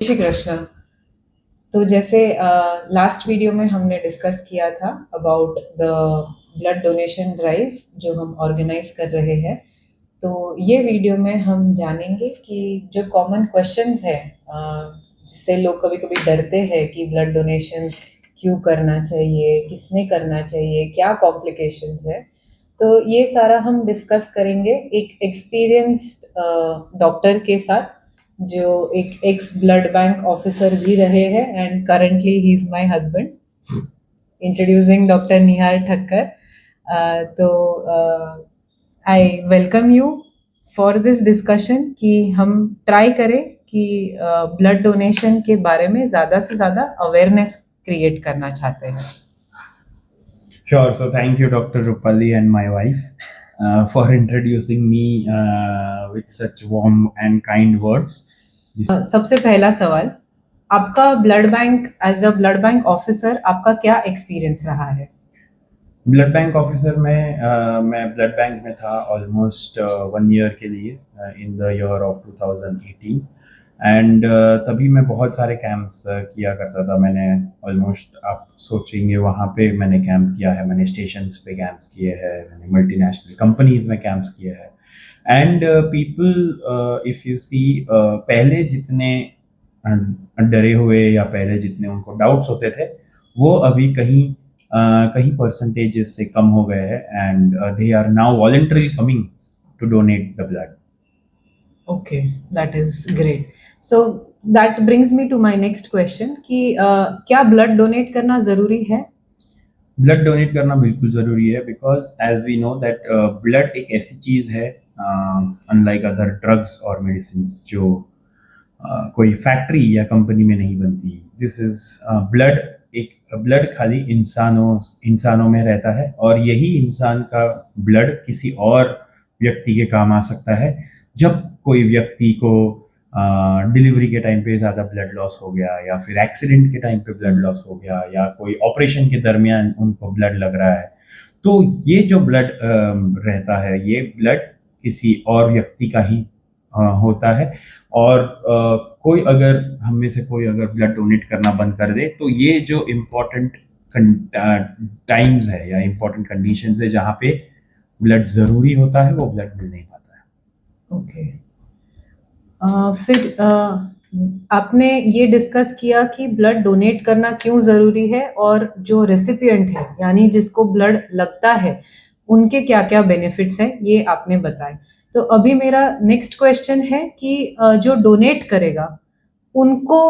श्री कृष्णा। तो जैसे last video में हमने डिस्कस किया था about the blood donation drive जो हम ऑर्गेनाइज कर रहे हैं। तो ये वीडियो में हम जानेंगे कि जो कॉमन क्वेश्चंस हैं जिससे लोग कभी कभी डरते हैं कि ब्लड डोनेशन क्यों करना चाहिए, किसने करना चाहिए, क्या कॉम्प्लिकेशंस है। तो ये सारा हम डिस्कस करेंगे एक एक्सपीरियंस्ड डॉक्टर के साथ, जो एक एक्स ब्लड बैंक ऑफिसर भी रहे हैं and currently he is my husband. Introducing doctor Nihar Thakkar. तो I welcome you for this discussion कि हम ट्राई करें कि ब्लड डोनेशन के बारे में ज़्यादा से ज़्यादा अवेयरनेस क्रिएट करना चाहते हैं। Sure. So thank you, Dr. Rupali and my wife, for introducing me with such warm and kind words. सबसे पहला सवाल, आपका blood bank as a blood bank officer आपका क्या एक्सपीरियंस रहा है? ब्लड बैंक ऑफिसर में मैं ब्लड बैंक में था ऑलमोस्ट 1 ईयर के लिए in the year of 2018 and तभी मैं बहुत सारे कैंप्स किया करता था। मैंने ऑलमोस्ट, आप सोचेंगे वहाँ पे मैंने कैंप किया है, मैंने स्टेशंस पे कैंप्स किए हैं, मैंने मल्टीनेशनल कंपनीज में कैंप्स किए हैं। And people if you see, पहले जितने डरे हुए या पहले जितने उनको डाउट्स होते थे वो अभी कहीं परसेंटेजेस से कम हो गए हैं and they are now voluntary coming to donate the blood. Okay, that is great. So that brings me to my next question कि क्या ब्लड डोनेट करना ज़रूरी है? ब्लड डोनेट करना बिल्कुल ज़रूरी है because as we know that blood एक ऐसी चीज़ है, अनलाइक अदर ड्रग्स और मेडिसिन, जो कोई फैक्ट्री या कंपनी में नहीं बनती। This is blood. एक ब्लड खाली इंसानों में रहता है और यही इंसान का ब्लड किसी और व्यक्ति के काम आ सकता है। जब कोई व्यक्ति को डिलीवरी के टाइम पे ज़्यादा ब्लड लॉस हो गया या फिर एक्सीडेंट के टाइम पे ब्लड लॉस हो गया या कोई ऑपरेशन के दरमियान उनको ब्लड लग रहा है, तो ये जो ब्लड रहता है, ये ब्लड किसी और व्यक्ति का ही होता है। और कोई अगर हम में से कोई अगर ब्लड डोनेट करना बंद कर दे तो ये जो इम्पोर्टेंट टाइम्स है या इम्पोर्टेंट कंडीशंस है जहाँ पे ब्लड ज़रूरी होता है, वो ब्लड मिल नहीं पाता है। ओके। फिर आपने ये डिस्कस किया कि ब्लड डोनेट करना क्यों ज़रूरी है और जो रेसिपिएंट है यानी जिसको ब्लड लगता है उनके क्या क्या बेनिफिट्स हैं, ये आपने बताए। तो अभी मेरा नेक्स्ट क्वेश्चन है कि जो डोनेट करेगा उनको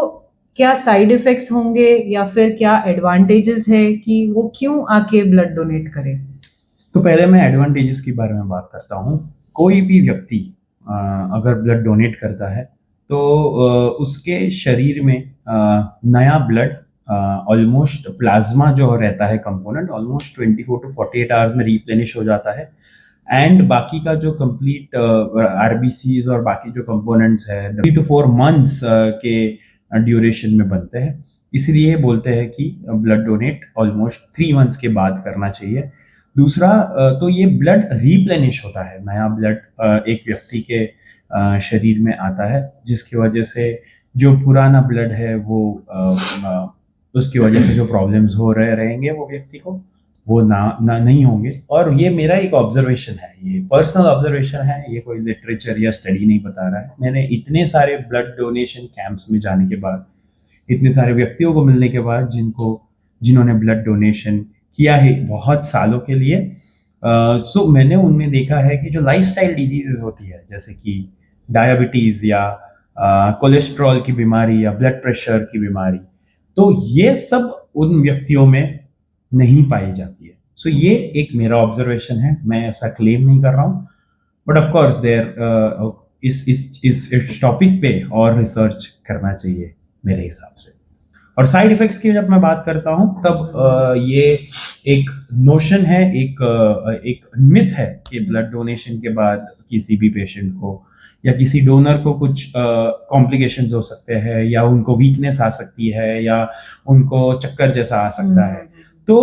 क्या साइड इफ़ेक्ट्स होंगे या फिर क्या एडवांटेजेस है कि वो क्यों आके ब्लड डोनेट करे? तो पहले मैं एडवांटेजेस के बारे में बात करता हूँ। कोई भी व्यक्ति अगर ब्लड डोनेट करता है तो उसके शरीर में नया ब्लड, ऑलमोस्ट प्लाज्मा जो रहता है कंपोनेंट, ऑलमोस्ट 24 to 48 आवर्स में रिप्लेनिश हो जाता है। एंड बाकी का जो कंप्लीट आरबीसीज और बाकी जो कंपोनेंट्स है 3 to 4 months के ड्यूरेशन में बनते हैं। इसलिए बोलते हैं कि ब्लड डोनेट ऑलमोस्ट 3 months के बाद करना चाहिए। दूसरा, तो ये ब्लड रिप्लेनिश होता है, नया ब्लड एक व्यक्ति के शरीर में आता है, जिसकी वजह से जो पुराना ब्लड है वो उसकी वजह से जो प्रॉब्लम्स हो रहे रहेंगे वो व्यक्ति को, वो ना नहीं होंगे। और ये मेरा एक ऑब्जर्वेशन है, ये पर्सनल ऑब्जर्वेशन है, ये कोई लिटरेचर या स्टडी नहीं बता रहा है। मैंने इतने सारे ब्लड डोनेशन कैंप्स में जाने के बाद, इतने सारे व्यक्तियों को मिलने के बाद जिन्होंने ब्लड डोनेशन किया है बहुत सालों के लिए, सो मैंने उनमें देखा है कि जो लाइफस्टाइल डिजीजेस होती है, जैसे कि डायबिटीज़ या कोलेस्ट्रॉल की बीमारी या ब्लड प्रेशर की बीमारी, तो ये सब उन व्यक्तियों में नहीं पाई जाती है। सो ये एक मेरा ऑब्जर्वेशन है, मैं ऐसा क्लेम नहीं कर रहा हूँ, बट ऑफ कोर्स देयर इस टॉपिक पे और रिसर्च करना चाहिए मेरे हिसाब से। और साइड इफेक्ट्स की जब मैं बात करता हूँ तब ये एक नोशन है, एक मिथ है कि ब्लड डोनेशन के बाद किसी भी पेशेंट को या किसी डोनर को कुछ कॉम्प्लिकेशंस हो सकते हैं या उनको वीकनेस आ सकती है या उनको चक्कर जैसा आ सकता है। तो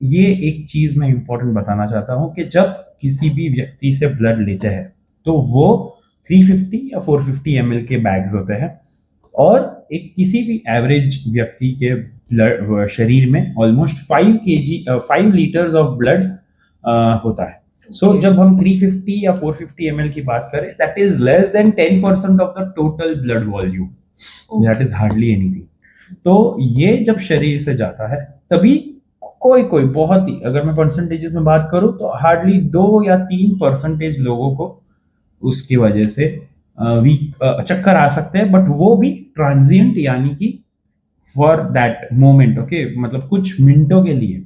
ये एक चीज मैं इंपॉर्टेंट बताना चाहता हूँ कि जब किसी भी व्यक्ति से ब्लड लेते हैं तो वो 350 या 450 ml के बैग्स होते हैं, और एक किसी भी एवरेज व्यक्ति के शरीर में ऑलमोस्ट 5 लीटर्स ऑफ ब्लड होता है. सो Okay. जब हम 350 या 450 ml की बात करें, that is less than 10% of the total blood volume. That is hardly anything. तो ये जब शरीर से जाता है तभी कोई कोई बहुत ही, अगर मैं परसेंटेजेस में बात करूं तो हार्डली 2 या 3% लोगों को उसकी वजह से वीक चक्कर आ सकते हैं, बट वो भी ट्रांजिएंट, यानी कि फॉर दैट मोमेंट. ओके, मतलब कुछ मिनटों के लिए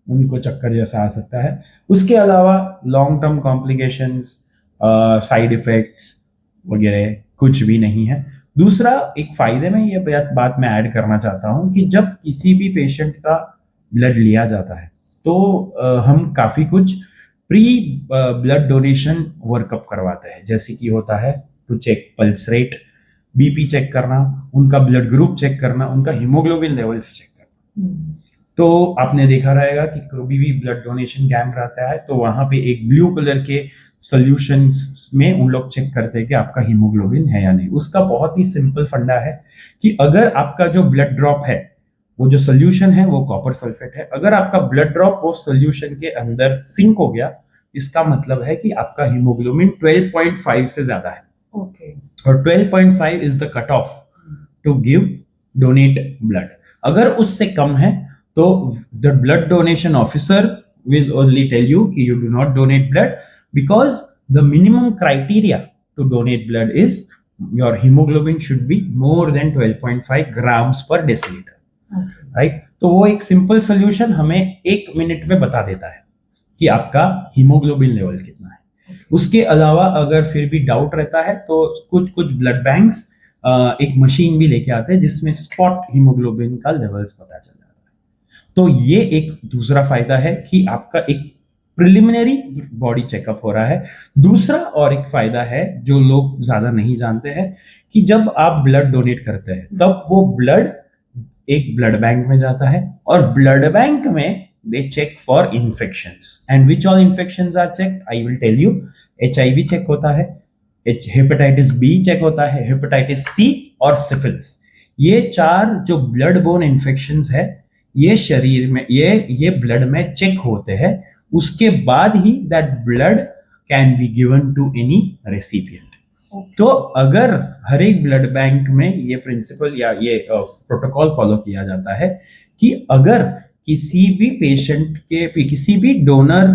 उनको चक्कर जैसा आ सकता है. उसके अलावा long term complications, side effects वगैरह कुछ भी नहीं है. दूसरा एक फायदे में ये बात मैं ऐड करना चाहता हूं कि जब किसी भी पेशेंट का ब्लड लिया जाता है तो हम काफी कुछ प्री ब्लड डोनेशन वर्कअप करवाते हैं, जैसे कि होता है to check pulse rate, BP check करना, उनका ब्लड ग्रुप चेक करना, उनका हीमोग्लोबिन लेवल्स चेक करना. तो आपने देखा रहेगा कि कभी भी ब्लड डोनेशन कैंप रहता है तो वहां पे एक ब्लू कलर के सोल्यूशन में उन लोग चेक करते हैं कि आपका हीमोग्लोबिन है या नहीं. उसका बहुत ही सिंपल फंडा है कि अगर आपका जो ब्लड ड्रॉप है, वो जो सोल्यूशन है वो कॉपर सल्फेट है, अगर आपका ब्लड ड्रॉप वो सोल्यूशन के अंदर सिंक हो गया, इसका मतलब है कि आपका हीमोग्लोबिन 12.5 से ज्यादा है. Okay. और 12.5 is the cut off to give donate blood. अगर उससे कम है तो the blood donation officer will only tell you कि you do not donate blood, because the minimum criteria to donate blood is your hemoglobin should be more than 12.5 grams per deciliter. Okay. Right. तो वो एक simple solution हमें 1 minute में बता देता है कि आपका हीमोग्लोबिन लेवल कितना है. उसके अलावा अगर फिर भी डाउट रहता है तो कुछ कुछ ब्लड बैंक्स एक मशीन भी लेके आते हैं जिसमें स्पॉट हीमोग्लोबिन का लेवल्स पता चल जाता है. तो ये एक दूसरा फायदा है कि आपका एक प्रिलिमिनरी बॉडी चेकअप हो रहा है. दूसरा और एक फायदा है जो लोग ज्यादा नहीं जानते हैं कि जब आप ब्लड डोनेट करते हैं तब वो ब्लड एक ब्लड बैंक में जाता है, और ब्लड बैंक में they check for infections. And which all infections are checked? I will tell you. HIV check होता है, हेपेटाइटिस बी चेक होता है, हेपेटाइटिस सी और सिफिलिस. ये 4 जो ब्लड बोर्न इन्फेक्शंस है, ये शरीर में ये ब्लड में चेक होते हैं. उसके बाद ही that blood can be given to any recipient. तो अगर हर एक ब्लड बैंक में ये प्रिंसिपल या ये प्रोटोकॉल फॉलो किया जाता है कि अगर किसी भी पेशेंट के, किसी भी डोनर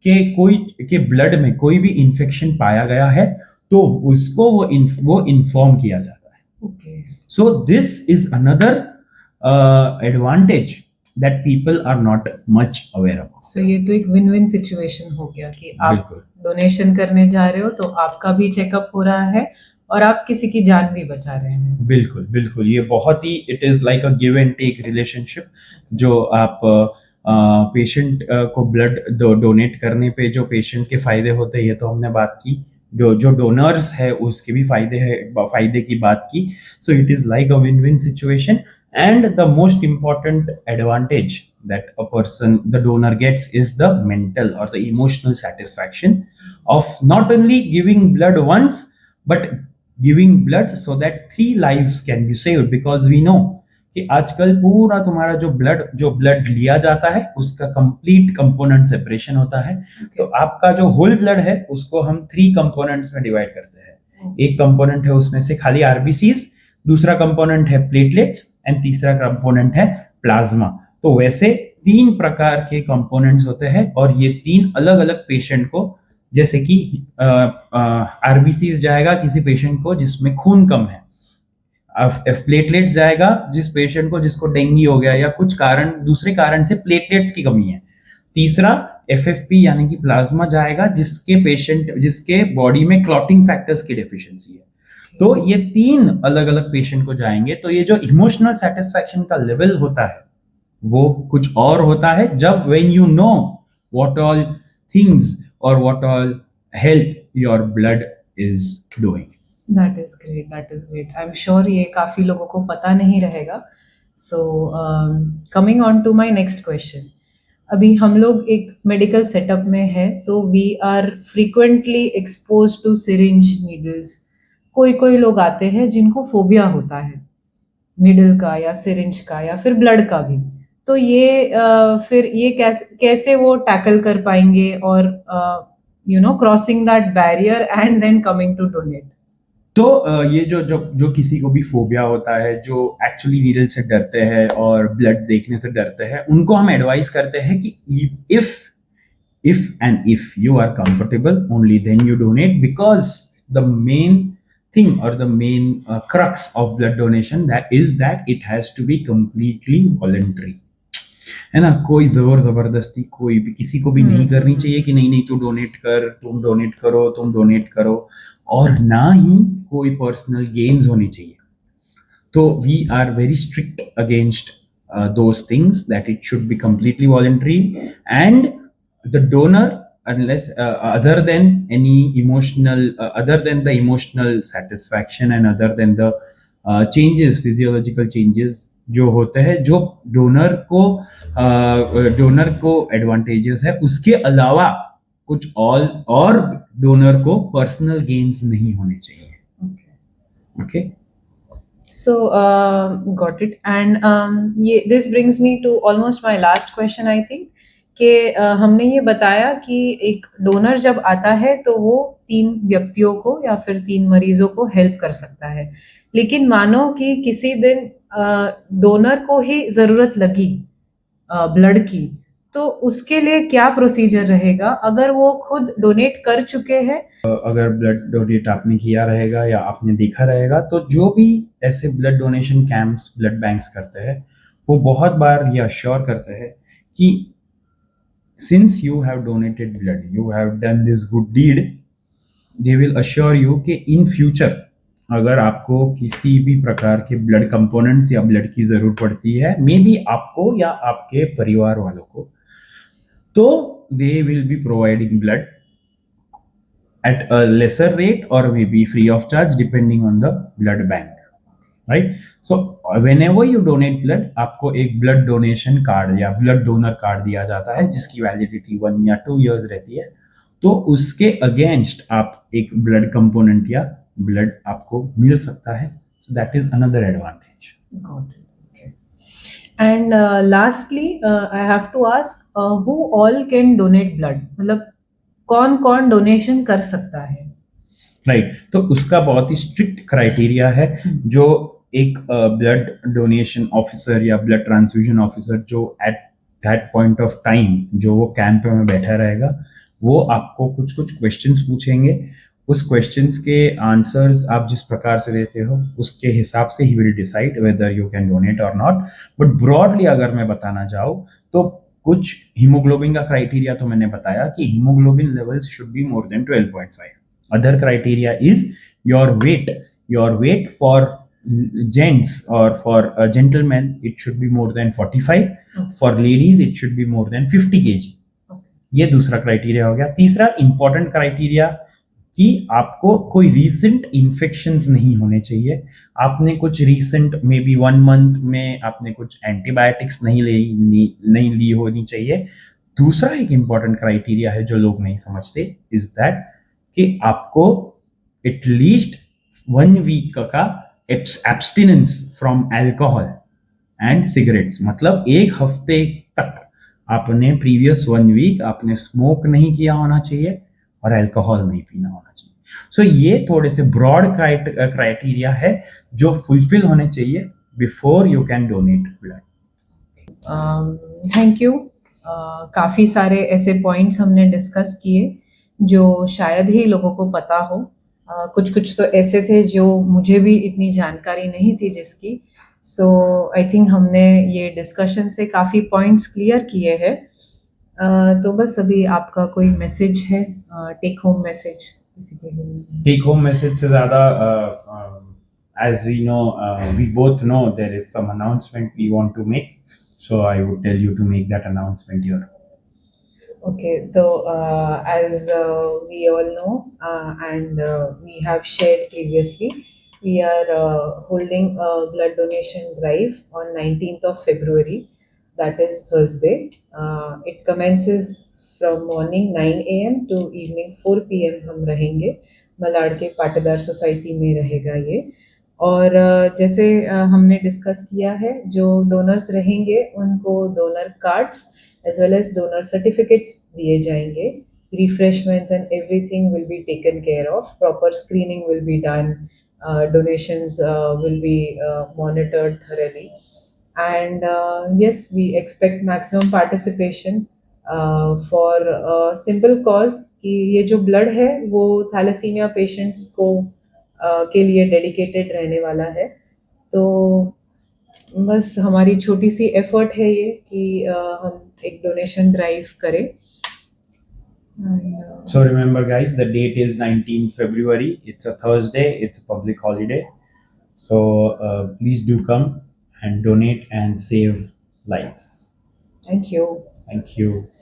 के ब्लड में कोई भी इंफेक्शन पाया गया है तो उसको वो इन्फॉर्म किया जाता है. Okay. So this is another advantage that people are not much aware about. So ये तो एक विन विन सिचुएशन हो गया कि आप बिल्कुल डोनेशन करने जा रहे हो तो आपका भी चेकअप हो रहा है और आप किसी की जान भी बचा रहे हैं. बिल्कुल बिल्कुल. ये बहुत ही, it is like a give and take relationship. जो आप पेशेंट को ब्लड डोनेट करने पे जो पेशेंट के फायदे होते हैं ये तो हमने बात की, जो डोनर्स है उसके भी फायदे की बात की. So it is like a win win situation. And the most important advantage that a person, the donor, gets is the mental or the emotional satisfaction of not only giving blood once but giving blood so that 3 lives can be saved. Because we know कि आजकल पूरा तुम्हारा जो blood लिया जाता है उसका complete component separation होता है. तो आपका जो होल ब्लड है उसको हम 3 कंपोनेंट्स में डिवाइड करते हैं. एक कंपोनेंट है उसमें से खाली आरबीसीज, दूसरा कंपोनेंट है प्लेटलेट्स एंड तीसरा कंपोनेंट है प्लाज्मा. तो वैसे 3 प्रकार के कंपोनेंट्स होते हैं और ये 3 अलग अलग पेशेंट को, जैसे कि आरबीसीज जाएगा किसी पेशेंट को जिसमें खून कम है, प्लेटलेट्स जाएगा जिस पेशेंट को जिसको डेंगू हो गया या कुछ दूसरे कारण से प्लेटलेट्स की कमी है. तीसरा एफएफपी यानी कि प्लाज्मा जाएगा जिसके बॉडी में क्लॉटिंग फैक्टर्स की डेफिशिएंसी है. तो ये 3 अलग अलग पेशेंट को जाएंगे. तो ये जो इमोशनल सेटिस्फैक्शन का लेवल होता है वो कुछ और होता है जब when you know what all things or what all help your blood is doing. That is great. That is great. I'm sure ये काफी लोगों को पता नहीं रहेगा. So coming on to my next question. अभी हम लोग एक मेडिकल सेटअप में है तो we are frequently exposed to syringe needles. कोई कोई लोग आते हैं जिनको फोबिया होता है निडल का या सिरिंज का या फिर ब्लड का भी। तो ये फिर ये कैसे कैसे वो टैकल कर पाएंगे और crossing that barrier and then coming to donate. तो ये जो जो जो किसी को भी फोबिया होता है, जो एक्चुअली नीडल से डरते हैं और ब्लड देखने से डरते हैं, उनको हम एडवाइस करते हैं कि if if you are comfortable, only then you donate, because the main thing or the main crux of blood donation that it has to be completely voluntary, है ना। कोई जोर जबरदस्ती कोई भी किसी को भी नहीं करनी चाहिए कि नहीं नहीं तू डोनेट कर, तुम डोनेट करो, तुम डोनेट करो, और ना ही कोई पर्सनल गेन्स होने चाहिए। तो we are very strict against those things, that it should be completely voluntary, and the donor, unless other than any emotional other than the emotional satisfaction and other than the changes, physiological changes जो होते हैं, जो donor को advantages है, उसके अलावा कुछ और डोनर को पर्सनल गेन्स नहीं होने चाहिए। Okay So, got it. And this brings me to almost my last question, I think, कि हमने ये बताया कि एक डोनर जब आता है तो वो 3 व्यक्तियों को या फिर 3 मरीजों को हेल्प कर सकता है। लेकिन मानो कि किसी दिन डोनर को ही ज़रूरत लगी ब्लड की, तो उसके लिए क्या प्रोसीजर रहेगा अगर वो खुद डोनेट कर चुके हैं? अगर ब्लड डोनेट आपने किया रहेगा या आपने देखा रहेगा, तो जो भी ऐसे blood donation camps, blood banks करते हैं, वो बहुत बार ये अश्योर करते हैं कि since you have donated blood, you have done this good deed, they will assure you कि इन फ्यूचर अगर आपको किसी भी प्रकार के ब्लड कंपोनेंट्स या ब्लड की जरूरत पड़ती है, मे बी आपको या आपके परिवार वालों को, तो they will be providing blood at a lesser rate or maybe free of charge depending on the blood bank, right? So whenever you donate blood, आपको एक ब्लड डोनेशन कार्ड या ब्लड डोनर कार्ड दिया जाता है जिसकी validity 1 या 2 years रहती है। तो उसके अगेंस्ट आप एक ब्लड कंपोनेंट या ब्लड आपको मिल सकता है। So that is another advantage. Got it. Okay. And lastly, I have to ask, who all can donate blood? मतलब कौन कौन डोनेशन कर सकता है? राइट तो उसका बहुत ही स्ट्रिक्ट क्राइटेरिया है। जो एक ब्लड डोनेशन ऑफिसर या ब्लड ट्रांसफ्यूजन ऑफिसर जो at that point of time जो वो कैंप में बैठा रहेगा, वो आपको कुछ कुछ क्वेश्चंस पूछेंगे। उस क्वेश्चंस के आंसर्स आप जिस प्रकार से देते हो उसके हिसाब से he will decide whether you can donate और नॉट। बट ब्रॉडली अगर मैं बताना चाहूँ तो कुछ हीमोग्लोबिन का क्राइटेरिया तो मैंने बताया कि haemoglobin levels should be more than 12.5। Other criteria is your weight. Your weight for gents or for a gentleman, it should be more than 45. Okay. For ladies, it should be more than 50 kg. Okay. ये दूसरा criteria हो गया। तीसरा important criteria कि आपको कोई recent infections नहीं होने चाहिए। आपने कुछ रीसेंट मे बी 1 मंथ में आपने कुछ एंटीबायोटिक्स नहीं ली होनी चाहिए। दूसरा एक इंपॉर्टेंट क्राइटेरिया है जो लोग नहीं समझते, इज दैट कि आपको एटलीस्ट 1 वीक का abstinence from alcohol and cigarettes, मतलब 1 हफ्ते तक आपने प्रीवियस 1 वीक आपने स्मोक नहीं किया होना चाहिए और अल्कोहल नहीं पीना होना चाहिए। सो ये थोड़े से ब्रॉड क्राइटेरिया है जो फुलफिल होने चाहिए before you can donate blood. Thank you. काफ़ी सारे ऐसे पॉइंट्स हमने डिस्कस किए जो शायद ही लोगों को पता हो। कुछ कुछ तो ऐसे थे जो मुझे भी इतनी जानकारी नहीं थी जिसकी। सो आई थिंक हमने ये डिस्कशन से काफ़ी पॉइंट्स क्लियर किए हैं। तो बस अभी आपका कोई मैसेज है, टेक होम मैसेज किसी के लिए? टेक होम मैसेज से ज़्यादा as we know, we both know there is some announcement we want to make, so I would tell you to make that announcement here. Okay, so as we all know, and we have shared previously, we are holding a blood donation drive on 19th of February, that is Thursday. It commences from morning 9 a.m. to evening 4 p.m. हम रहेंगे मलाड के Patidar society में रहेगा ये। और जैसे हमने discuss किया है, जो डोनर्स रहेंगे उनको donor cards as well as donor certificates दिए जाएंगे। Refreshments and everything will be taken care of, proper screening will be done, donations will be monitored thoroughly, and yes, we expect maximum participation for a simple cause कि ये जो blood है वो thalassaemia patients को के लिए dedicated रहने वाला है। तो बस हमारी छोटी सी एफर्ट है ये कि हम एक डोनेशन ड्राइव करें। So remember guys, the date is 19th February. It's a Thursday. It's a public holiday. So please do come and donate and save lives. Thank you. Thank you.